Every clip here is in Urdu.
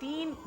3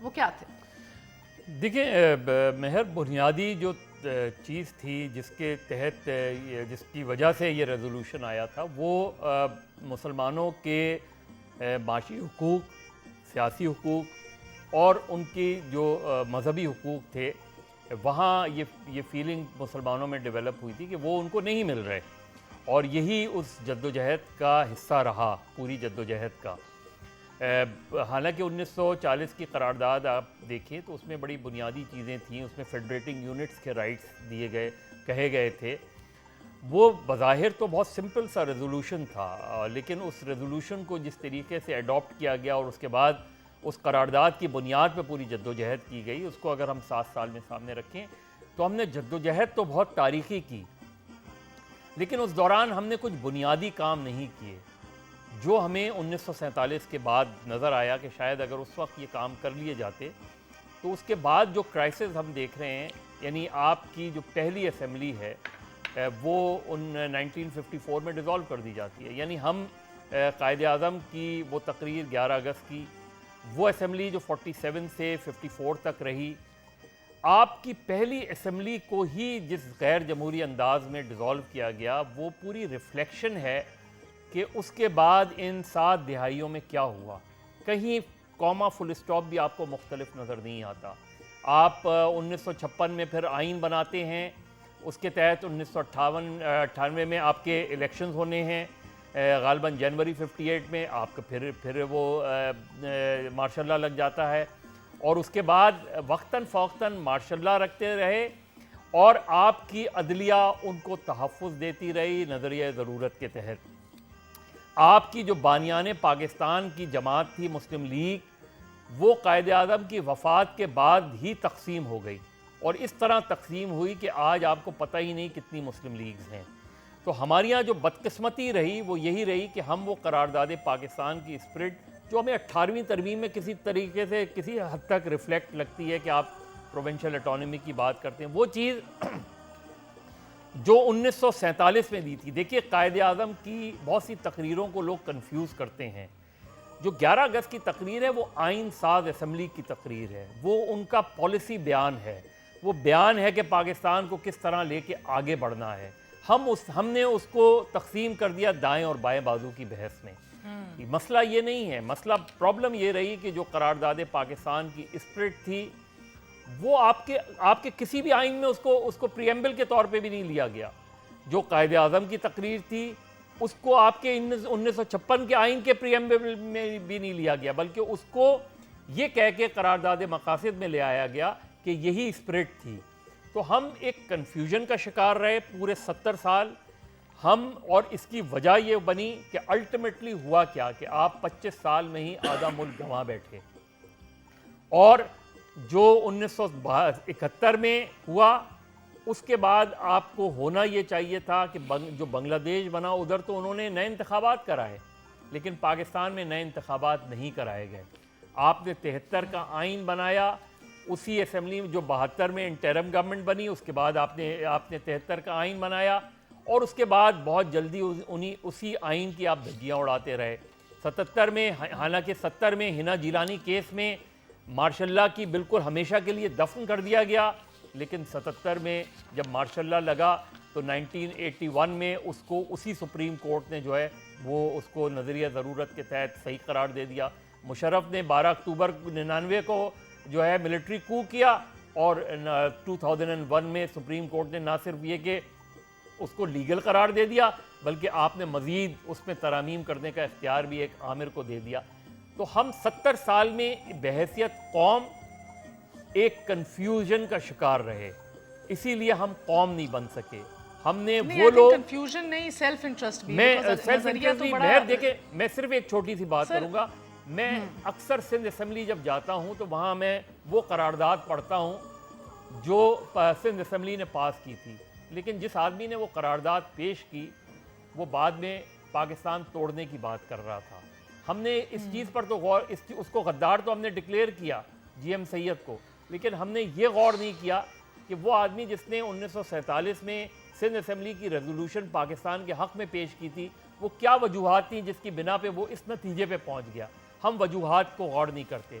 وہ کیا تھے؟ دیکھیں مہر، بنیادی جو چیز تھی جس کے تحت جس کی وجہ سے یہ ریزولوشن آیا تھا، وہ مسلمانوں کے معاشی حقوق، سیاسی حقوق اور ان کی جو مذہبی حقوق تھے، وہاں یہ فیلنگ مسلمانوں میں ڈیولپ ہوئی تھی کہ وہ ان کو نہیں مل رہے، اور یہی اس جدوجہد کا حصہ رہا، پوری جدوجہد کا۔ حالانکہ 1940 کی قرارداد آپ دیکھیں تو اس میں بڑی بنیادی چیزیں تھیں، اس میں فیڈریٹنگ یونٹس کے رائٹس کہے گئے تھے۔ وہ بظاہر تو بہت سمپل سا ریزولوشن تھا، لیکن اس ریزولوشن کو جس طریقے سے اڈاپٹ کیا گیا اور اس کے بعد اس قرارداد کی بنیاد پہ پوری جدوجہد کی گئی، اس کو اگر ہم 7 سال میں سامنے رکھیں تو ہم نے جدوجہد تو بہت تاریخی کی، لیکن اس دوران ہم نے کچھ بنیادی کام نہیں کیے جو ہمیں 1947 کے بعد نظر آیا کہ شاید اگر اس وقت یہ کام کر لیے جاتے تو اس کے بعد جو کرائسس ہم دیکھ رہے ہیں، یعنی آپ کی جو پہلی اسمبلی ہے وہ 1954 میں ڈیزالو کر دی جاتی ہے، یعنی ہم قائد اعظم کی وہ تقریر 11 اگست کی، وہ اسمبلی جو 47 سے 54 تک رہی، آپ کی پہلی اسمبلی کو ہی جس غیر جمہوری انداز میں ڈیزالو کیا گیا، وہ پوری ریفلیکشن ہے کہ اس کے بعد ان 7 دہائیوں میں کیا ہوا۔ کہیں کوما فل اسٹاپ بھی آپ کو مختلف نظر نہیں آتا۔ آپ 1956 میں پھر آئین بناتے ہیں، اس کے تحت 1998 میں آپ کے الیکشنز ہونے ہیں، غالباً جنوری 58 میں آپ کا پھر وہ مارشاء اللہ لگ جاتا ہے، اور اس کے بعد وقتاً فوقتاً مارشاء اللہ رکھتے رہے، اور آپ کی عدلیہ ان کو تحفظ دیتی رہی نظریہ ضرورت کے تحت۔ آپ کی جو بانیان پاکستان کی جماعت تھی مسلم لیگ، وہ قائد اعظم کی وفات کے بعد ہی تقسیم ہو گئی، اور اس طرح تقسیم ہوئی کہ آج آپ کو پتہ ہی نہیں کتنی مسلم لیگز ہیں۔ تو ہمارے یہاں جو بدقسمتی رہی وہ یہی رہی کہ ہم وہ قرارداد پاکستان کی اسپرٹ جو ہمیں 18ویں ترمیم میں کسی طریقے سے کسی حد تک ریفلیکٹ لگتی ہے کہ آپ پروونشل اٹانومی کی بات کرتے ہیں، وہ چیز جو 1947 میں دی تھی۔ دیکھیے قائد اعظم کی بہت سی تقریروں کو لوگ کنفیوز کرتے ہیں۔ جو 11 اگست کی تقریر ہے وہ آئین ساز اسمبلی کی تقریر ہے، وہ ان کا پالیسی بیان ہے، وہ بیان ہے کہ پاکستان کو کس طرح لے کے آگے بڑھنا ہے۔ ہم نے اس کو تقسیم کر دیا دائیں اور بائیں بازو کی بحث میں۔ مسئلہ یہ نہیں ہے، مسئلہ پرابلم یہ رہی کہ جو قرارداد پاکستان کی اسپرٹ تھی وہ آپ کے کسی بھی آئین میں اس کو پریمبل کے طور پہ بھی نہیں لیا گیا۔ جو قائد اعظم کی تقریر تھی اس کو آپ کے 1956 کے آئین کے پریمبل میں بھی نہیں لیا گیا، بلکہ اس کو یہ کہہ کے قرارداد مقاصد میں لے آیا گیا کہ یہی اسپرٹ تھی۔ تو ہم ایک کنفیوژن کا شکار رہے پورے 70 سال ہم، اور اس کی وجہ یہ بنی کہ الٹیمیٹلی ہوا کیا کہ آپ 25 سال میں ہی آدھا ملک گنوا بیٹھے، اور جو 1971 میں ہوا اس کے بعد آپ کو ہونا یہ چاہیے تھا کہ جو بنگلہ دیش بنا ادھر تو انہوں نے نئے انتخابات کرائے، لیکن پاکستان میں نئے انتخابات نہیں کرائے گئے۔ آپ نے 73 کا آئین بنایا، اسی اسمبلی میں جو 72 میں انٹرم گورنمنٹ بنی، اس کے بعد آپ نے 73 کا آئین بنایا، اور اس کے بعد بہت جلدی اسی آئین کی آپ دھجیاں اڑاتے رہے۔ 77 میں، حالانکہ 70 میں ہنا جیلانی کیس میں مارشاء اللہ کی بالکل ہمیشہ کے لیے دفن کر دیا گیا، لیکن 77 میں جب مارشاء اللہ لگا تو 1981 میں اس کو اسی سپریم کورٹ نے جو ہے وہ اس کو نظریہ ضرورت کے تحت صحیح قرار دے دیا۔ مشرف نے 12 اکتوبر 99 کو جو ہے ملٹری کو کیا، اور 2001 میں سپریم کورٹ نے نہ صرف یہ کہ اس کو لیگل قرار دے دیا بلکہ آپ نے مزید اس میں ترامیم کرنے کا اختیار بھی ایک آمر کو دے دیا۔ تو ہم 70 سال میں بحیثیت قوم ایک کنفیوژن کا شکار رہے، اسی لیے ہم قوم نہیں بن سکے۔ ہم نے وہ لوگ کنفیوژن نہیں، سیلف انٹرسٹ بھی، میں سیلف انٹرسٹ بھی میں دیکھیں، میں صرف ایک چھوٹی سی بات کروں گا۔ میں اکثر سندھ اسمبلی جب جاتا ہوں تو وہاں میں وہ قرارداد پڑھتا ہوں جو سندھ اسمبلی نے پاس کی تھی، لیکن جس آدمی نے وہ قرارداد پیش کی وہ بعد میں پاکستان توڑنے کی بات کر رہا تھا۔ ہم نے اس چیز پر تو غور، اس کو غدار تو ہم نے ڈکلیئر کیا جی ایم سید کو، لیکن ہم نے یہ غور نہیں کیا کہ وہ آدمی جس نے 1947 میں سندھ اسمبلی کی ریزولوشن پاکستان کے حق میں پیش کی تھی، وہ کیا وجوہات تھیں جس کی بنا پہ وہ اس نتیجے پہ پہنچ گیا۔ ہم وجوہات کو غور نہیں کرتے۔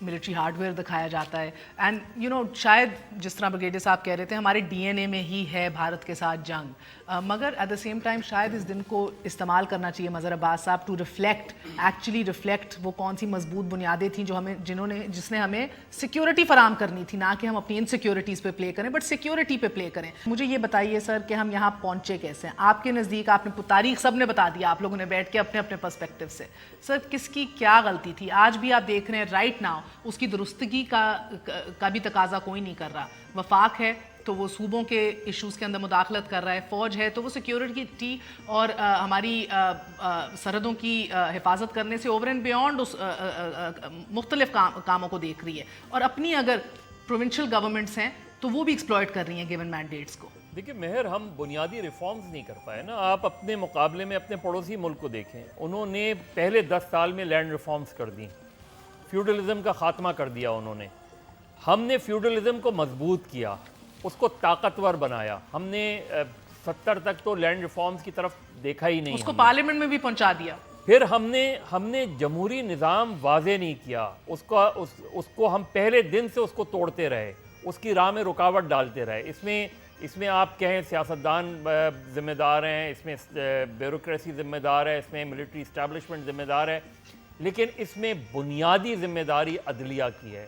ملٹری ہارڈ ویئر دکھایا جاتا ہے. اینڈ یو نو شاید جس طرح بریگیڈیئر صاحب کہہ رہے تھے ہمارے ڈی این اے میں ہی ہے بھارت کے ساتھ جنگ, مگر ایٹ دا سیم ٹائم شاید اس دن کو استعمال کرنا چاہیے مظہر عباس صاحب ٹو ریفلیکٹ وہ کون سی مضبوط بنیادیں تھیں جو ہمیں جس نے ہمیں سیکیورٹی فراہم کرنی تھی, نہ کہ ہم اپنی انسیکیورٹیز پہ پلے کریں بٹ سیکیورٹی پہ پلے کریں. مجھے یہ بتائیے سر کہ ہم یہاں پہنچے کیسے ہیں آپ کے نزدیک؟ آپ نے تاریخ سب نے بتا دیا آپ لوگوں نے بیٹھ کے اپنے اپنے پرسپیکٹو سے. سر کس کی کیا غلطی تھی؟ آج بھی آپ دیکھ رہے ہیں رائٹ ناؤ اس کی درستگی کا بھی تقاضا کوئی نہیں کر رہا. وفاق ہے تو وہ صوبوں کے ایشوز کے اندر مداخلت کر رہا ہے, فوج ہے تو وہ سیکیورٹی اور ہماری سرحدوں کی حفاظت کرنے سے اوور اینڈ بیونڈ اس مختلف کاموں کو دیکھ رہی ہے, اور اپنی اگر پروونشل گورنمنٹس ہیں تو وہ بھی ایکسپلائٹ کر رہی ہیں گیون مینڈیٹس کو. دیکھیں مہر, ہم بنیادی ریفارمز نہیں کر پائے نا. آپ اپنے مقابلے میں اپنے پڑوسی ملک کو دیکھیں, انہوں نے پہلے 10 سال میں لینڈ ریفارمز کر دیں, فیوڈلزم کا خاتمہ کر دیا انہوں نے. ہم نے فیوڈلزم کو مضبوط کیا, اس کو طاقتور بنایا. ہم نے 70 تک تو لینڈ ریفارمز کی طرف دیکھا ہی نہیں, اس کو پارلیمنٹ میں بھی پہنچا دیا. پھر ہم نے جمہوری نظام واضح نہیں کیا, اس کو ہم پہلے دن سے اس کو توڑتے رہے, اس کی راہ میں رکاوٹ ڈالتے رہے. اس میں آپ کہیں سیاستدان ذمہ دار ہیں, اس میں بیوروکریسی ذمہ دار ہے, اس میں ملٹری اسٹیبلشمنٹ ذمہ دار ہے, لیکن اس میں بنیادی ذمہ داری عدلیہ کی ہے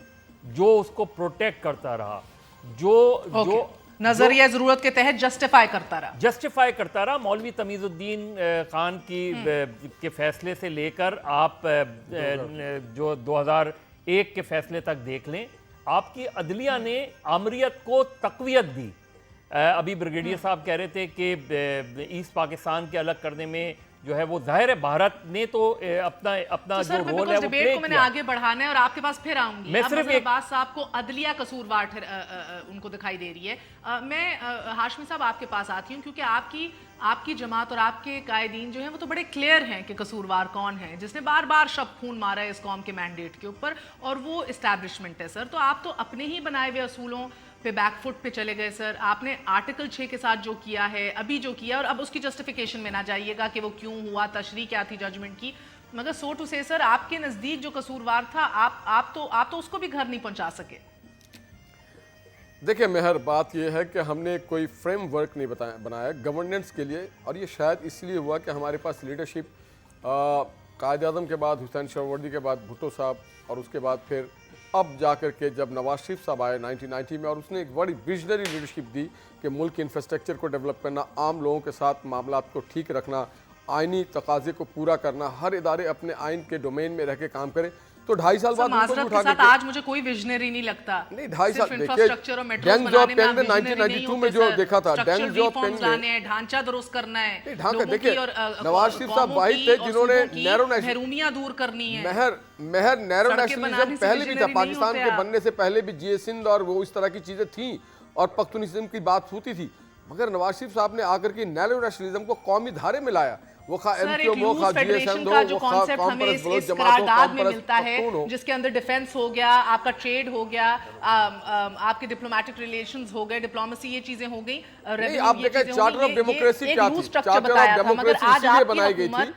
جو اس کو پروٹیکٹ کرتا رہا, جو نظریہ ضرورت کے تحت جسٹیفائی کرتا رہا. مولوی تمیز الدین خان کے فیصلے سے لے کر آپ جو 2001 کے فیصلے تک دیکھ لیں, آپ کی عدلیہ نے آمریت کو تقویت دی. ابھی بریگیڈیئر صاحب کہہ رہے تھے کہ ایسٹ پاکستان کے الگ کرنے میں جو ہے وہ ظاہر ہے بھارت نے تو اپنا جو رول ہے وہ پلے کیا. میں نے آگے بڑھانا ہے اور آپ کے پاس پھر آؤں گی. اب مظہر عباس صاحب کو عدلیہ قصوروار ان کو دکھائی دے رہی ہے. میں ہاشمی صاحب آپ کے پاس آتی ہوں کیونکہ آپ کی جماعت اور آپ کے قائدین جو ہیں وہ تو بڑے کلیئر ہیں کہ قصوروار کون ہے جس نے بار بار شب خون مارا ہے اس قوم کے مینڈیٹ کے اوپر, اور وہ اسٹیبلشمنٹ ہے. سر تو آپ تو اپنے ہی بنائے ہوئے اصولوں پہ بیک فٹ پہ چلے گئے. سر آپ نے آرٹیکل 6 کے ساتھ جو کیا ہے, ابھی جو کیا, اور اب اس کی جسٹیفیکیشن میں نہ جائیے گا کہ وہ کیوں ہوا, تشریح کیا تھی ججمنٹ کی, مگر سو ٹو سے سر آپ کے نزدیک جو قصوروار تھا آپ تو اس کو بھی گھر نہیں پہنچا سکے. دیکھیں مہر, بات یہ ہے کہ ہم نے کوئی فریم ورک نہیں بنایا گورننس کے لیے, اور یہ شاید اس لیے ہوا کہ ہمارے پاس لیڈرشپ قائد اعظم کے بعد حسین شاہ کے بعد بھٹو صاحب, اور اس کے بعد پھر اب جا کر کے جب نواز شریف صاحب آئے 1990 میں, اور اس نے ایک بڑی ویژنری لیڈرشپ دی کہ ملک کے انفراسٹرکچر کو ڈیولپ کرنا, عام لوگوں کے ساتھ معاملات کو ٹھیک رکھنا, آئینی تقاضے کو پورا کرنا, ہر ادارے اپنے آئین کے ڈومین میں رہ کے کام کرے. تو 2.5 سال بعد معذرت کے ساتھ آج مجھے کوئی ویژنری نہیں لگتا. نہیں 2.5 سال دیکھیں ڈینگ جاب پین میں 1992 میں جو دیکھا تھا, ڈینگ جاب پین میں ڈھانچہ درست کرنا ہے, ڈھانچہ دیکھیں نواز شریف صاحب واحد تھے جنہوں نے نیرو محرومیاں دور کرنی ہے. مہر نیرو نیشنلزم پہلے بھی تھا, پاکستان کے بننے سے پہلے بھی جی سندھ اور وہ اس طرح کی چیزیں تھیں اور پختونیزم کی بات ہوتی تھی, مگر نواز شریف صاحب نے آ کر کے نیرو نیشنلزم کو قومی دھارے میں لایا. وہ جو کانسیپٹ ہمیں اس قرارداد میں ملتا ہے جس کے اندر ڈیفنس ہو گیا, آپ کا ٹریڈ ہو گیا, آپ کے ڈپلومیٹک ریلیشنز ہو گئے, ڈپلومیسی, یہ چیزیں ہو گئی. آپ دیکھیں چارٹر آف ڈیموکریسی کیا تھی, چارٹر آف ڈیموکریسی اس لیے بنائی گئی تھی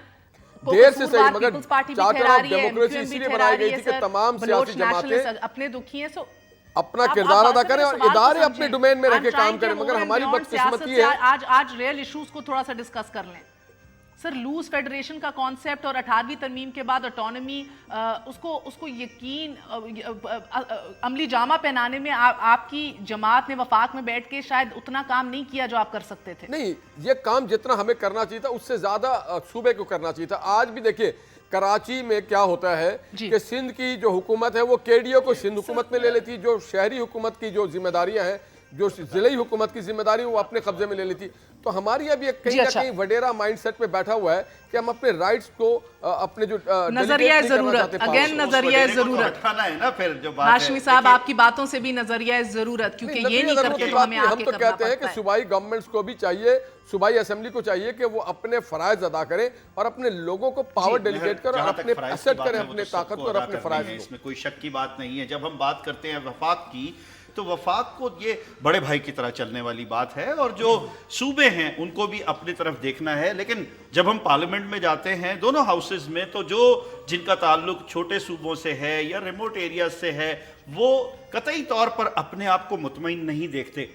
دیر سے صحیح, مگر چارٹر آف ڈیموکریسی اس لیے بنائی گئی تھی کہ تمام سیاسی جماعتیں اپنے دکھی ہیں, سو اپنا کردار ادا کریں اور ادارے اپنے ڈومین میں رہ کے کام کریں. مگر ہماری بدقسمتی ہے, آج ریئل ایشوز کو تھوڑا سا ڈسکس کر لیں. سر لوز فیڈریشن کا کانسیپٹ اور 18ویں ترمیم کے بعد اٹانومی, اس کو یقین عملی جامہ پہنانے میں آپ کی جماعت نے وفاق میں بیٹھ کے شاید اتنا کام نہیں کیا جو آپ کر سکتے تھے. نہیں, یہ کام جتنا ہمیں کرنا چاہیے تھا اس سے زیادہ صوبے کو کرنا چاہیے تھا. آج بھی دیکھیے کراچی میں کیا ہوتا ہے کہ سندھ کی جو حکومت ہے وہ KDO کو سندھ حکومت میں لے لیتی, جو شہری حکومت کی جو ذمہ داریاں ہیں, جو ضلعی حکومت کی ذمہ داری وہ اپنے قبضے میں لے لیتی. تو ہماری ابھی کہیں نہ کہیں وڈیرا مائنڈ سیٹ پہ بیٹھا ہوا ہے کہ ہم اپنے رائٹس کو اپنے جو نظریہ ضرورت, اگین نظریہ ضرورت, ہاشمی صاحب آپ کی باتوں سے بھی نظریہ ضرورت, کیونکہ یہ نہیں کرتے تو ہمیں آگے کرنا پڑتا ہے. ہم تو کہتے ہیں کہ صوبائی گورنمنٹس کو بھی چاہیے, صوبائی اسمبلی کو چاہیے کہ وہ اپنے فرائض ادا کریں اور اپنے لوگوں کو پاور ڈیلیگیٹ کریں اور اپنے ایسٹ کریں اپنے طاقت کو اور اپنے فرائض کو. اس میں کوئی شک کی بات نہیں ہے. جب ہم بات کرتے ہیں وفاق کی تو وفاق کو یہ بڑے بھائی کی طرح چلنے والی بات ہے، اور جو صوبے ہیں ان کو بھی اپنی طرف دیکھنا ہے. لیکن جب ہم پارلیمنٹ میں جاتے ہیں دونوں ہاؤسز میں، تو جو جن کا تعلق چھوٹے صوبوں سے ہے یا ریموٹ ایریاز سے ہے وہ قطعی طور پر اپنے آپ کو مطمئن نہیں دیکھتے.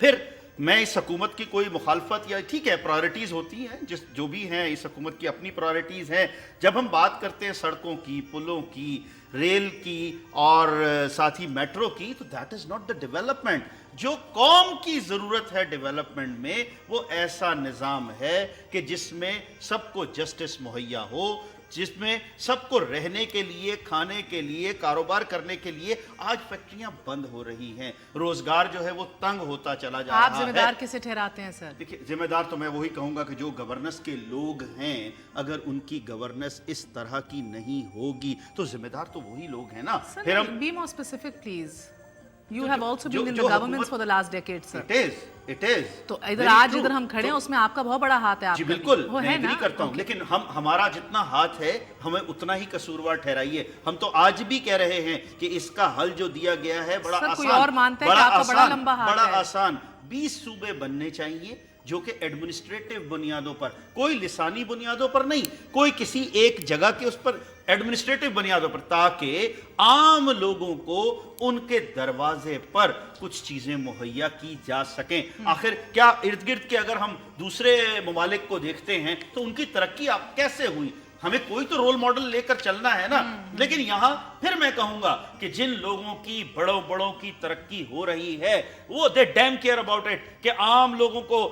پھر میں اس حکومت کی کوئی مخالفت، یا ٹھیک ہے پرائرٹیز ہوتی ہیں جو بھی ہیں، اس حکومت کی اپنی پرائرٹیز ہیں. جب ہم بات کرتے ہیں سڑکوں کی، پلوں کی، ریل کی اور ساتھ ہی میٹرو کی، تو that is not the development. جو قوم کی ضرورت ہے ڈیولپمنٹ میں وہ ایسا نظام ہے کہ جس میں سب کو جسٹس مہیا ہو، جس میں سب کو رہنے کے لیے، کھانے کے لیے، کاروبار کرنے کے لیے. آج فیکٹریاں بند ہو رہی ہیں، روزگار جو ہے وہ تنگ ہوتا چلا جا رہا ہے. آپ ذمہ دار کسے ٹھہراتے ہیں سر؟ دیکھیے ذمہ دار تو میں وہی کہوں گا کہ جو گورننس کے لوگ ہیں، اگر ان کی گورننس اس طرح کی نہیں ہوگی تو ذمہ دار تو وہی لوگ ہیں نا. پھر ہم Be more specific, please. You have also been in the governments for the last decade, sir. It is. تو ادھر آج ادھر ہم کھڑے ہیں اس میں آپ کا بہت بڑا ہاتھ ہے. آپ جی کا بالکل وہ میں ہے ایگری نا کرتا ہوں، لیکن ہمارا جتنا ہاتھ ہے ہمیں اتنا ہی قصوروار ٹھہرائیے. ہم تو آج بھی کہہ رہے ہیں کہ اس کا حل جو دیا گیا ہے بڑا سر، آسان، کوئی اور مانتا ہے کہ آپ کا بڑا لمبا ہاتھ بڑا ہے؟ آسان. 20 صوبے بننے چاہیے جو کہ ایڈمنسٹریٹو بنیادوں پر، کوئی لسانی بنیادوں پر نہیں، کوئی کسی ایک جگہ کے اس پر ایڈمنسٹریٹو بنیادوں پر، تاکہ عام لوگوں کو ان کے دروازے پر کچھ چیزیں مہیا کی جا سکیں. آخر کیا ارد گرد کے اگر ہم دوسرے ممالک کو دیکھتے ہیں تو ان کی ترقی آپ کیسے ہوئی؟ ہمیں کوئی تو رول ماڈل لے کر چلنا ہے نا. لیکن یہاں پھر میں کہوں گا کہ جن لوگوں کی بڑوں کی ترقی ہو رہی ہے وہ دے ڈیم کیئر اباؤٹ اٹ، کہ عام لوگوں کو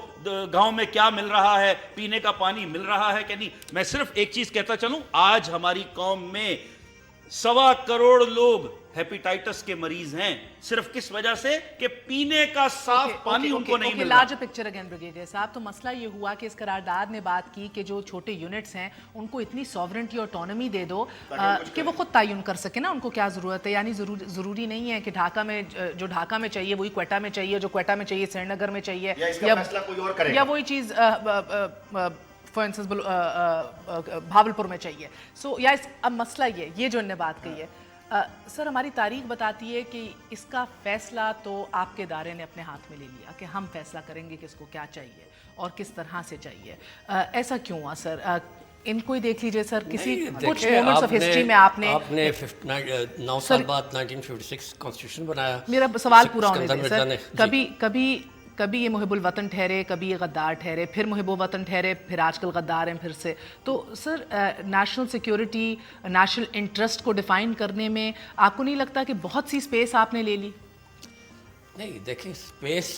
گاؤں میں کیا مل رہا ہے، پینے کا پانی مل رہا ہے کہ نہیں. میں صرف ایک چیز کہتا چلوں، آج ہماری قوم میں 1.25 کروڑ لوگ ہیپیٹائٹس کے مریض ہیں، صرف کس وجہ سے کہ پینے کا صاف پانی ان کو نہیں مل رہا. لارجر پکچر اگین بریگیڈیئر صاحب، تو مسئلہ یہ ہوا کہ اس قرارداد نے بات کی کہ جو چھوٹے یونٹس ہیں ان کو اتنی سوورنٹی اور آٹونومی دے دو کہ وہ خود تعین کر سکے نا ان کو کیا ضرورت ہے. یعنی ضروری نہیں ہے کہ ڈھاکہ میں جو ڈھاکہ میں چاہیے وہی کوئٹہ میں چاہیے، جو کوئٹہ میں چاہیے سری نگر میں چاہیے، یا وہی چیز فار انسٹنس بھاولپور میں چاہیے. یا اب مسئلہ یہ جو انہوں نے بات کہی ہے. سر، ہماری تاریخ بتاتی ہے کہ اس کا فیصلہ تو آپ کے ادارے نے اپنے ہاتھ میں لے لیا کہ ہم فیصلہ کریں گے کہ اس کو کیا چاہیے اور کس طرح سے چاہیے. ایسا کیوں ہوا سر؟ ان کو ہی دیکھ لیجئے سر، کسی کچھ مومنٹس آف ہسٹری میں آپ نے 9 سال بعد 1956 کانسٹیٹیوشن بنایا. میرا سوال پورا ہونے دیں سر. کبھی یہ محب الوطن ٹھہرے، کبھی یہ غدار ٹھہرے، پھر محب الوطن ٹھہرے، پھر آج کل غدار ہیں پھر سے. تو سر، نیشنل سیکیورٹی، نیشنل انٹرسٹ کو ڈیفائن کرنے میں آپ کو نہیں لگتا کہ بہت سی سپیس آپ نے لے لی؟ نہیں دیکھیں، سپیس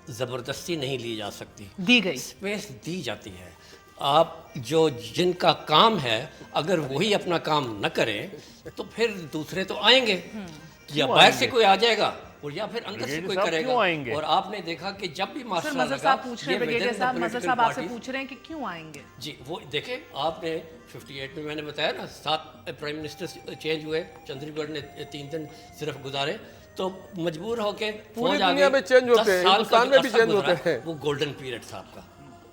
زبردستی نہیں لی جا سکتی، دی گئی سپیس دی جاتی ہے. آپ جن کا کام ہے اگر وہی اپنا کام نہ کریں تو پھر دوسرے تو آئیں گے، یا باہر سے کوئی آ جائے گا اور یا پھر اندر سے کوئی کرے گا. اور آپ نے دیکھا کہ جب بھی مظہر صاحب پوچھ رہے ہیں، بریگیڈیئر صاحب مظہر صاحب آپ سے پوچھ رہے ہیں کہ کیوں آئیں گے. جی وہ دیکھیں، آپ نے 58 میں نے بتایا نا 7 پرائم منسٹر چینج ہوئے، چندری گڑھ نے 3 دن صرف گزارے، تو مجبور ہو کے پوری دنیا میں چینج ہوتے ہیں، ہندوستان میں بھی چینج ہوتے ہیں. وہ گولڈن پیریڈ تھا آپ کا،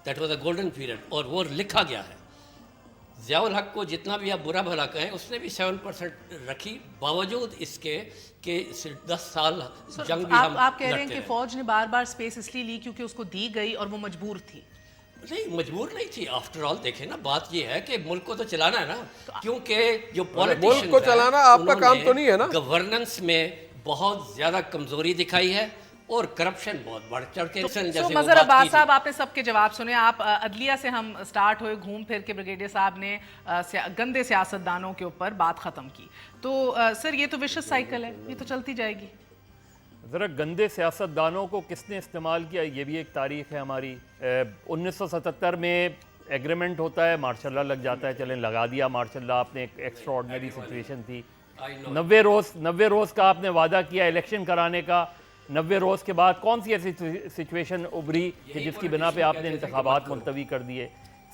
that was a golden period, اور وہ لکھا گیا ہے. ضیاء الحق کو جتنا بھی آپ برا بھلا کہیں، اس نے بھی 7% رکھی، باوجود اس کے کہ 10 سال جنگ بھی ہم آپ کہہ رہے ہیں کہ فوج نے بار بار سپیس اس لیے لی کیونکہ اس کو دی گئی اور وہ مجبور تھی. نہیں، مجبور نہیں تھی. آفٹر آل دیکھیں نا، بات یہ ہے کہ ملک کو تو چلانا ہے نا، کیونکہ جو پولیٹیشنز ملک کو چلانا آپ کا کام تو نہیں ہے نا. گورننس میں بہت زیادہ کمزوری دکھائی ہے اور کرپشن بہت بڑھ چڑھ کے. مظہر عباس صاحب، آپ نے سب کے جواب سنے. آپ عدلیہ سے ہم سٹارٹ ہوئے، گھوم پھر کے بریگیڈیئر صاحب نے گندے سیاستدانوں کے اوپر بات ختم کی. تو سر، یہ تو وشس سائیکل ہے، یہ تو چلتی جائے گی. ذرا گندے سیاستدانوں کو کس نے استعمال کیا، یہ بھی ایک تاریخ ہے ہماری. 1977 میں ایگریمنٹ ہوتا ہے، مارشل لا لگ جاتا ہے، چلیں لگا دیا مارشل لا. آپ نے ایک ایکسٹرا آرڈنری سچویشن تھی. 90 روز کا آپ نے وعدہ کیا الیکشن کرانے کا. 90 روز کے بعد کون سی ایسی سچویشن ابھری کہ جس کی بنا پہ آپ نے انتخابات ملتوی کر دیے.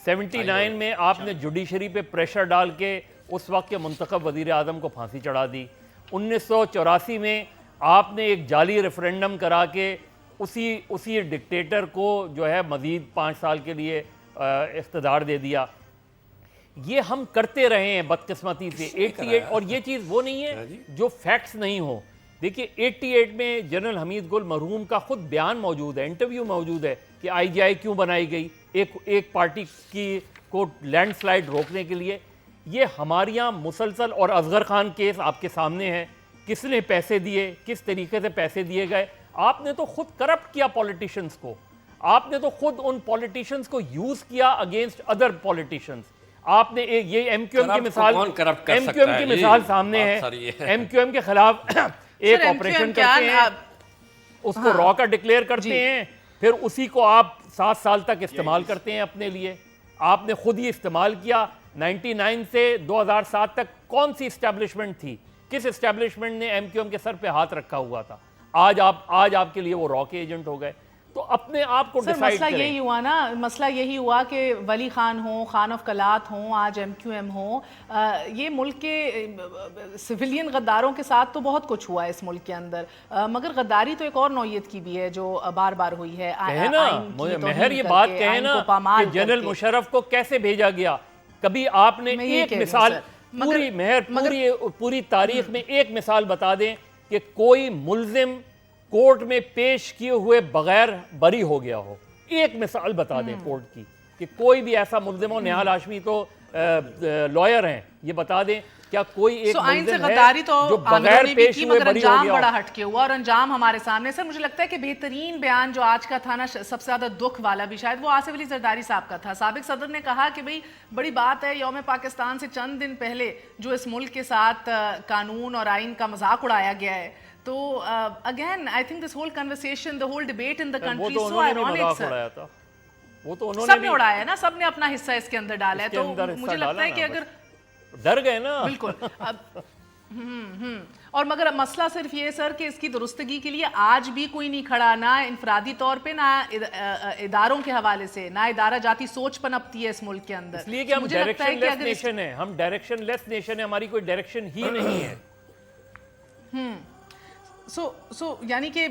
79 میں آپ نے جوڈیشری پہ پریشر ڈال کے اس وقت کے منتخب وزیر اعظم کو پھانسی چڑھا دی. 1984 میں آپ نے ایک جعلی ریفرینڈم کرا کے اسی ڈکٹیٹر کو جو ہے مزید 5 سال کے لیے اقتدار دے دیا. یہ ہم کرتے رہے ہیں بدقسمتی سے 88. اور یہ چیز وہ نہیں ہے جو فیکٹس نہیں ہو. دیکھیے 88 میں جنرل حمید گل مرحوم کا خود بیان موجود ہے, انٹرویو موجود ہے کہ آئی جی آئی کیوں بنائی گئی ایک پارٹی کی کو لینڈ سلائیڈ روکنے کے لیے. یہ ہمارے یہاں مسلسل, اور اصغر خان کیس آپ کے سامنے ہے, کس نے پیسے دیے, کس طریقے سے پیسے دیے گئے. آپ نے تو خود کرپٹ کیا پولیٹیشنز کو, آپ نے تو خود ان پولیٹیشنز کو یوز کیا اگینسٹ ادر پولیٹیشنز. آپ نے یہ ایم کیو ایم کی مثال سامنے ہے, ایم کیو ایم کے خلاف ایک آپریشن کرتے ہیں, اس کو را کا ڈکلیئر کرتے ہیں, پھر اسی کو آپ 7 سال تک استعمال کرتے ہیں اپنے لیے. آپ نے خود ہی استعمال کیا. 99 سے 2007 تک کون سی اسٹیبلشمنٹ تھی, کس اسٹیبلشمنٹ نے ایم کیو ایم کے سر پہ ہاتھ رکھا ہوا تھا؟ آج آپ کے لیے وہ را کے ایجنٹ ہو گئے. تو اپنے آپ کو ڈیسائیڈ کریں. مسئلہ یہی ہوا نا, مسئلہ یہی ہوا کہ ولی خان ہوں, خان آف کلات ہوں, آج ایم کیو ایم ہوں, یہ ملک کے سویلین غداروں کے ساتھ تو بہت کچھ ہوا ہے اس ملک کے اندر, مگر غداری تو ایک اور نوعیت کی بھی ہے جو بار بار ہوئی ہے. مہر یہ بات کہیں نا کہ جنرل مشرف کو کیسے بھیجا گیا. کبھی آپ نے ایک مثال پوری تاریخ میں ایک مثال بتا دیں کہ کوئی ملزم کورٹ میں پیش کیے ہوئے بغیر بری ہو گیا ہو. ایک مثال بتا دیں کورٹ کی کہ کوئی بھی ایسا ملزم ہو. نہال ہاشمی تو لائر ہیں, یہ بتا دیں کیا کوئی ایک ملزم ہے جو بغیر پیش ہوئے بری ہو گیا ہو. بڑا ہٹ کے ہوا اور انجام ہمارے سامنے. سر مجھے لگتا ہے کہ بہترین بیان جو آج کا تھا نا, سب سے زیادہ دکھ والا بھی شاید, وہ آصف علی زرداری صاحب کا تھا. سابق صدر نے کہا کہ بھئی بڑی بات ہے, یوم پاکستان سے چند دن پہلے جو اس ملک کے ساتھ قانون اور آئین کا مذاق اڑایا گیا ہے. تو again I think this whole conversation, the whole debate in the country so ironic sir. وہ تو انہوں سب نے اڑایا ہے نا, سب نے اپنا حصہ اس کے اندر ڈالا ہے. تو مجھے لگتا ہے کہ اگر ڈر گئے نا بالکل. اور مگر مسئلہ صرف یہ سر کہ اس کی درستگی کے لیے آج بھی کوئی نہیں کھڑا, نہ انفرادی طور پہ, نہ اداروں کے حوالے سے, نہ ادارہ جاتی سوچ پنپتی ہے اس ملک کے اندر. اس لیے کہ ہم ڈائریکشن لیس نیشن ہیں, ہم ڈائریکشن لیس نیشن ہیں, ہماری کوئی ڈائریکشن ہی نہیں ہے. سو یعنی کہ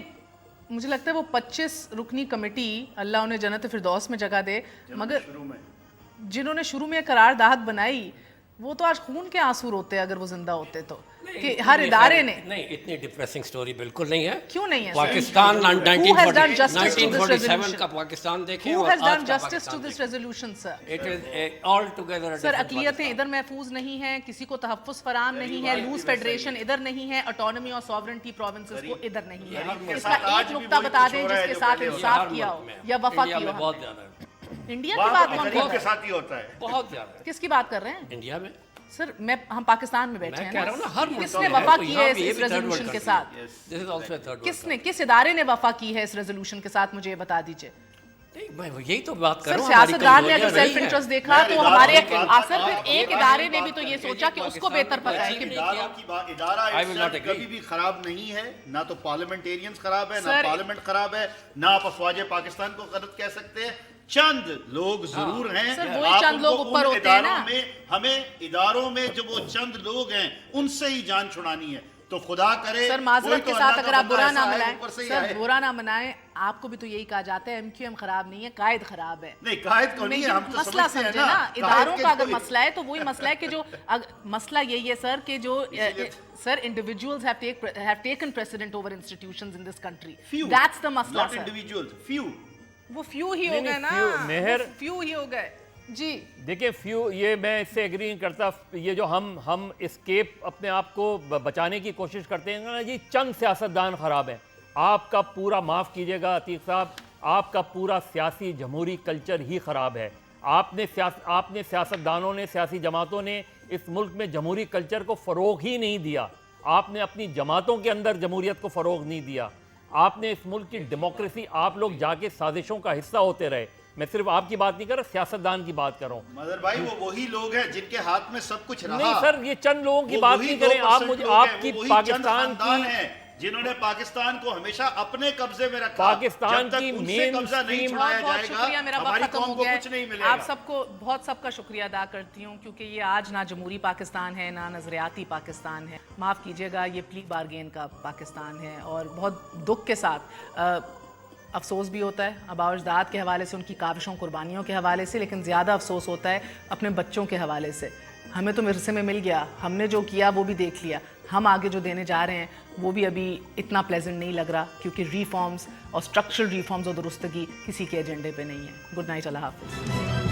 مجھے لگتا ہے وہ 25 رکنی کمیٹی, اللہ انہیں جنت فردوس میں جگہ دے, مگر جنہوں نے شروع میں قرارداد بنائی وہ تو آج خون کے آنسو روتے اگر وہ زندہ ہوتے تو, کہ ہر ادارے نے. نہیں, اتنی ڈپریسنگ سٹوری بالکل نہیں ہے. کیوں نہیں ہے پاکستان 1947 کا پاکستان دیکھیں, Who has done justice to this resolution, sir? It is altogether a سر اقلیتیں ادھر محفوظ نہیں ہیں, کسی کو تحفظ فراہم نہیں ہے, لوز فیڈریشن ادھر نہیں ہے, اٹانومی اور سوورنٹی پروونسز کو ادھر نہیں ہے. اس کا ایک نقطہ بتا دیں جس کے ساتھ انصاف کیا ہو یا وفا کی ہو. بہت زیادہ انڈیا کی بات کون کر کے ساتھ ہی ہوتا ہے, بہت زیادہ. کس کی بات کر رہے ہیں؟ انڈیا میں سر ہم پاکستان میں بیٹھے ہیں کہہ رہا ہوں نا, ہر کس نے وفا کی ہے اس ریزولوشن کے ساتھ؟ کس ادارے نے وفا کی ہے اس ریزولوشن کے ساتھ, مجھے یہ بتا دیجئے. میں یہی تو بات کر رہا ہوں. سیاستدان نے اگر سیلف انٹرسٹ دیکھا تو ہمارے اثر پھر ایک ادارے نے بھی تو یہ سوچا کہ اس کو بہتر پتہ ہے کہ ادارہ کبھی بھی خراب نہیں ہے, نہ تو پارلیمنٹیرینز خراب ہے, نہ پارلیمنٹ خراب ہے, نہ آپ افواج پاکستان کو غلط کہہ سکتے ہیں. چند لوگ ضرور ہیں, سر وہی چند لوگ اوپر ہوتے ہیں نا. ہمیں اداروں میں جو وہ چند لوگ ہیں ان سے ہی جان چھڑانی ہے. تو خدا کرے سر معذرت کے ساتھ اگر آپ برا نہ منائیں, سر برا نہ منائیں, آپ کو بھی تو یہی کہا جاتا ہے ایم کیو ایم خراب نہیں ہے, قائد خراب ہے. نہیں, قائد کو نہیں ہے, ہم تو مسئلہ سمجھے نا, اداروں کا اگر مسئلہ ہے تو وہی مسئلہ ہے کہ جو مسئلہ یہی ہے سر کہ جو سر individuals have taken precedent over institutions in this country. That's the مسئلہ not individuals, few. وہ فیو ہی ہو گئے نا, فیو ہی ہو گئے. جی دیکھیں فیو, یہ میں اس سے ایگری نہیں کرتا. یہ جو ہم اسکیپ اپنے آپ کو بچانے کی کوشش کرتے ہیں نا, یہ چند سیاستدان خراب ہیں. آپ کا پورا, معاف کیجئے گا عتیق صاحب, آپ کا پورا سیاسی جمہوری کلچر ہی خراب ہے. آپ نے سیاستدانوں نے, سیاسی جماعتوں نے اس ملک میں جمہوری کلچر کو فروغ ہی نہیں دیا. آپ نے اپنی جماعتوں کے اندر جمہوریت کو فروغ نہیں دیا. آپ نے اس ملک کی ڈیموکریسی, آپ لوگ جا کے سازشوں کا حصہ ہوتے رہے. میں صرف آپ کی بات نہیں کر رہا, سیاستدان کی بات کر رہا ہوں. مظہر بھائی وہ وہی لوگ ہیں جن کے ہاتھ میں سب کچھ رہا. نہیں سر, یہ چند لوگوں کی بات نہیں کریں آپ. مجھے آپ کی پاکستان کی, جنہوں نے پاکستان کو ہمیشہ اپنے قبضے میں رکھا, پاکستان کی مین بہت بہت شکریہ, میرا وقت ختم ہو گیا ہے. آپ سب کو سب کا شکریہ ادا کرتی ہوں, کیونکہ یہ آج نہ جمہوری پاکستان ہے, نہ نظریاتی پاکستان ہے. معاف کیجیے گا, یہ پلی بارگین کا پاکستان ہے. اور بہت دکھ کے ساتھ افسوس بھی ہوتا ہے آباء و اجداد کے حوالے سے, ان کی کاوشوں قربانیوں کے حوالے سے, لیکن زیادہ افسوس ہوتا ہے اپنے بچوں کے حوالے سے. ہمیں تو ورثے میں مل گیا, ہم نے جو کیا وہ بھی دیکھ لیا, ہم آگے جو دینے جا رہے ہیں وہ بھی ابھی اتنا پلیزنٹ نہیں لگ رہا, کیونکہ ریفارمز اور اسٹرکچرل ریفارمز اور درستگی کسی کے ایجنڈے پہ نہیں ہے. گڈ نائٹ, اللہ حافظ.